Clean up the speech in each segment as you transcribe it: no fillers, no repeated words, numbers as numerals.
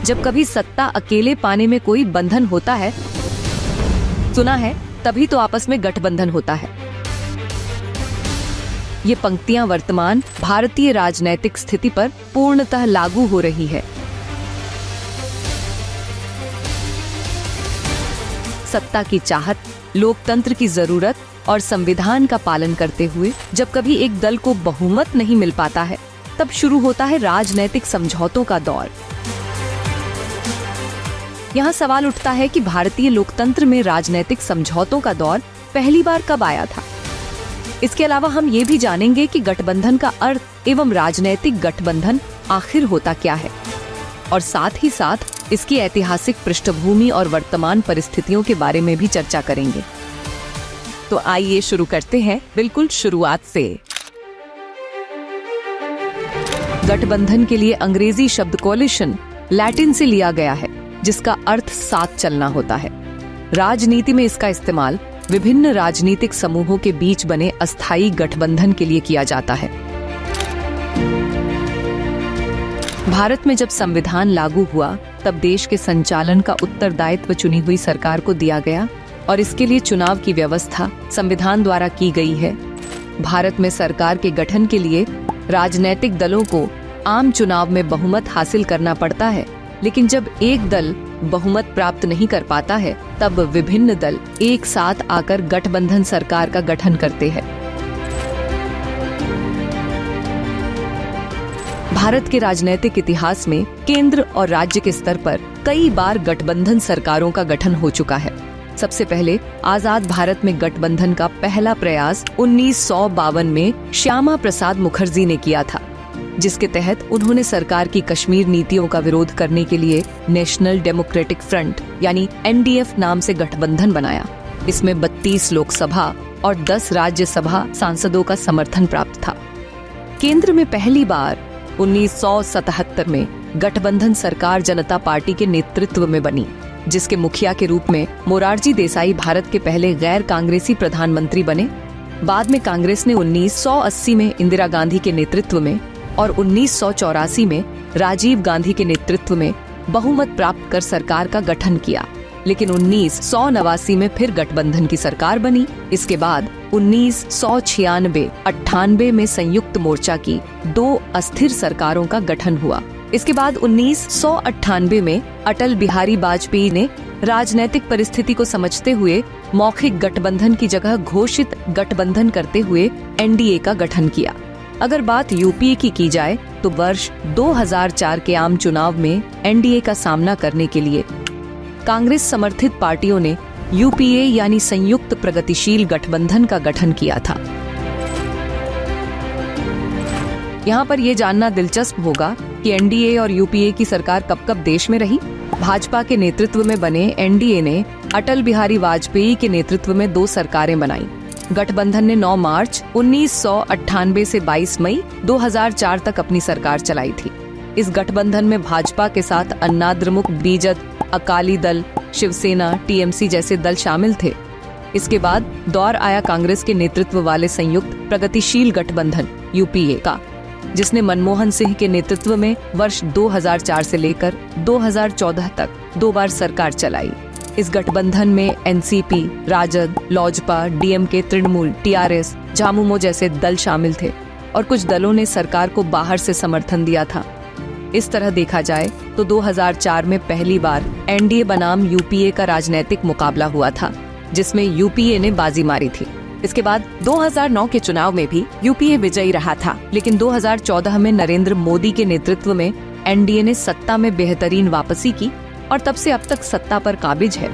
जब कभी सत्ता अकेले पाने में कोई बंधन होता है, सुना है, तभी तो आपस में गठबंधन होता है। ये पंक्तियां वर्तमान भारतीय राजनैतिक स्थिति पर पूर्णतः लागू हो रही है। सत्ता की चाहत, लोकतंत्र की जरूरत और संविधान का पालन करते हुए जब कभी एक दल को बहुमत नहीं मिल पाता है, तब शुरू होता है राजनैतिक समझौतों का दौर। यहाँ सवाल उठता है कि भारतीय लोकतंत्र में राजनैतिक समझौतों का दौर पहली बार कब आया था। इसके अलावा हम ये भी जानेंगे कि गठबंधन का अर्थ एवं राजनैतिक गठबंधन आखिर होता क्या है, और साथ ही साथ इसकी ऐतिहासिक पृष्ठभूमि और वर्तमान परिस्थितियों के बारे में भी चर्चा करेंगे। तो आइए शुरू करते हैं बिल्कुल शुरुआत से। गठबंधन के लिए अंग्रेजी शब्द कोलिशन लैटिन से लिया गया है, जिसका अर्थ साथ चलना होता है। राजनीति में इसका इस्तेमाल विभिन्न राजनीतिक समूहों के बीच बने अस्थायी गठबंधन के लिए किया जाता है। भारत में जब संविधान लागू हुआ, तब देश के संचालन का उत्तरदायित्व चुनी हुई सरकार को दिया गया और इसके लिए चुनाव की व्यवस्था संविधान द्वारा की गई है। भारत में सरकार के गठन के लिए राजनैतिक दलों को आम चुनाव में बहुमत हासिल करना पड़ता है, लेकिन जब एक दल बहुमत प्राप्त नहीं कर पाता है, तब विभिन्न दल एक साथ आकर गठबंधन सरकार का गठन करते हैं। भारत के राजनीतिक इतिहास में केंद्र और राज्य के स्तर पर कई बार गठबंधन सरकारों का गठन हो चुका है। सबसे पहले आजाद भारत में गठबंधन का पहला प्रयास 1952 में श्यामा प्रसाद मुखर्जी ने किया था, जिसके तहत उन्होंने सरकार की कश्मीर नीतियों का विरोध करने के लिए नेशनल डेमोक्रेटिक फ्रंट यानी NDF नाम से गठबंधन बनाया। इसमें 32 लोकसभा और 10 राज्यसभा सांसदों का समर्थन प्राप्त था। केंद्र में पहली बार 1977 में गठबंधन सरकार जनता पार्टी के नेतृत्व में बनी, जिसके मुखिया के रूप में मोरारजी देसाई भारत के पहले गैर कांग्रेसी प्रधानमंत्री बने। बाद में कांग्रेस ने 1980 में इंदिरा गांधी के नेतृत्व में और 1984 में राजीव गांधी के नेतृत्व में बहुमत प्राप्त कर सरकार का गठन किया, लेकिन 1989 में फिर गठबंधन की सरकार बनी। इसके बाद 1996-98 में संयुक्त मोर्चा की 2 अस्थिर सरकारों का गठन हुआ। इसके बाद 1998 में अटल बिहारी वाजपेयी ने राजनीतिक परिस्थिति को समझते हुए मौखिक गठबंधन की जगह घोषित गठबंधन करते हुए NDA का गठन किया। अगर बात यूपीए की जाए तो वर्ष 2004 के आम चुनाव में NDA का सामना करने के लिए कांग्रेस समर्थित पार्टियों ने यूपीए यानी संयुक्त प्रगतिशील गठबंधन का गठन किया था। यहाँ पर यह जानना दिलचस्प होगा कि NDA और यूपीए की सरकार कब कब देश में रही। भाजपा के नेतृत्व में बने NDA ने अटल बिहारी वाजपेयी के नेतृत्व में 2 सरकारें बनाई। गठबंधन ने 9 मार्च 1998 से 22 मई 2004 तक अपनी सरकार चलाई थी। इस गठबंधन में भाजपा के साथ अन्नाद्रमुक, बीजद, अकाली दल, शिवसेना, TMC जैसे दल शामिल थे। इसके बाद दौर आया कांग्रेस के नेतृत्व वाले संयुक्त प्रगतिशील गठबंधन यूपीए का, जिसने मनमोहन सिंह के नेतृत्व में वर्ष 2004 से लेकर 2014 तक 2 बार सरकार चलाई। इस गठबंधन में NCP, Rajad, Lojpa, DMK, Trinamool, TRS, Jhamumo जैसे दल शामिल थे और कुछ दलों ने सरकार को बाहर से समर्थन दिया था। इस तरह देखा जाए तो 2004 में पहली बार NDA बनाम यूपीए का राजनीतिक मुकाबला हुआ था, जिसमें यूपीए ने बाजी मारी थी। इसके बाद 2009 के चुनाव में भी यूपीए विजयी रहा था, लेकिन 2014 में नरेंद्र मोदी के नेतृत्व में NDA ने सत्ता में बेहतरीन वापसी की और तब से अब तक सत्ता पर काबिज है।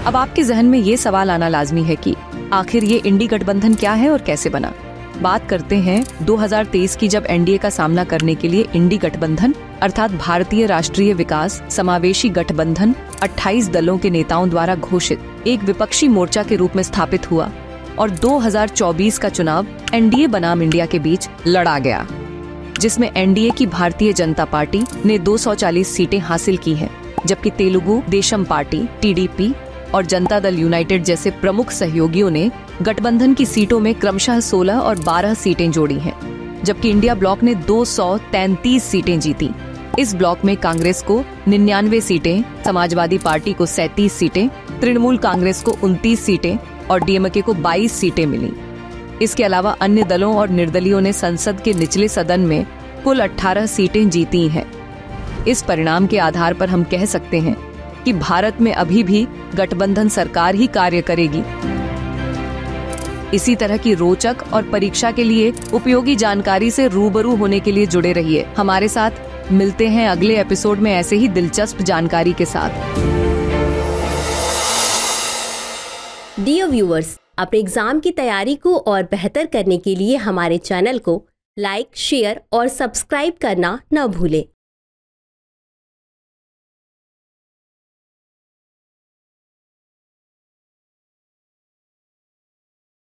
अब आपके जहन में ये सवाल आना लाजमी है कि आखिर ये इंडी गठबंधन क्या है और कैसे बना। बात करते हैं 2023 की, जब NDA का सामना करने के लिए इंडी गठबंधन अर्थात भारतीय राष्ट्रीय विकास समावेशी गठबंधन 28 दलों के नेताओं द्वारा घोषित एक विपक्षी मोर्चा के रूप में स्थापित हुआ और 2024 का चुनाव NDA बनाम इंडिया के बीच लड़ा गया, जिसमें NDA की भारतीय जनता पार्टी ने 240 सीटें हासिल की हैं, जबकि तेलुगु देशम पार्टी TDP और जनता दल यूनाइटेड जैसे प्रमुख सहयोगियों ने गठबंधन की सीटों में क्रमशः 16 और 12 सीटें जोड़ी हैं। जबकि इंडिया ब्लॉक ने 233 सीटें जीती। इस ब्लॉक में कांग्रेस को 99 सीटें, समाजवादी पार्टी को 37 सीटें, तृणमूल कांग्रेस को 29 सीटें और डीएमके को 22 सीटें मिली। इसके अलावा अन्य दलों और निर्दलियों ने संसद के निचले सदन में कुल 18 सीटें जीती हैं। इस परिणाम के आधार पर हम कह सकते हैं कि भारत में अभी भी गठबंधन सरकार ही कार्य करेगी। इसी तरह की रोचक और परीक्षा के लिए उपयोगी जानकारी से रूबरू होने के लिए जुड़े रहिए हमारे साथ। मिलते हैं अगले एपिसोड में ऐसे ही दिलचस्प जानकारी के साथ। डियर व्यूअर्स, अपने एग्जाम की तैयारी को और बेहतर करने के लिए हमारे चैनल को लाइक, शेयर और सब्सक्राइब करना न भूलें।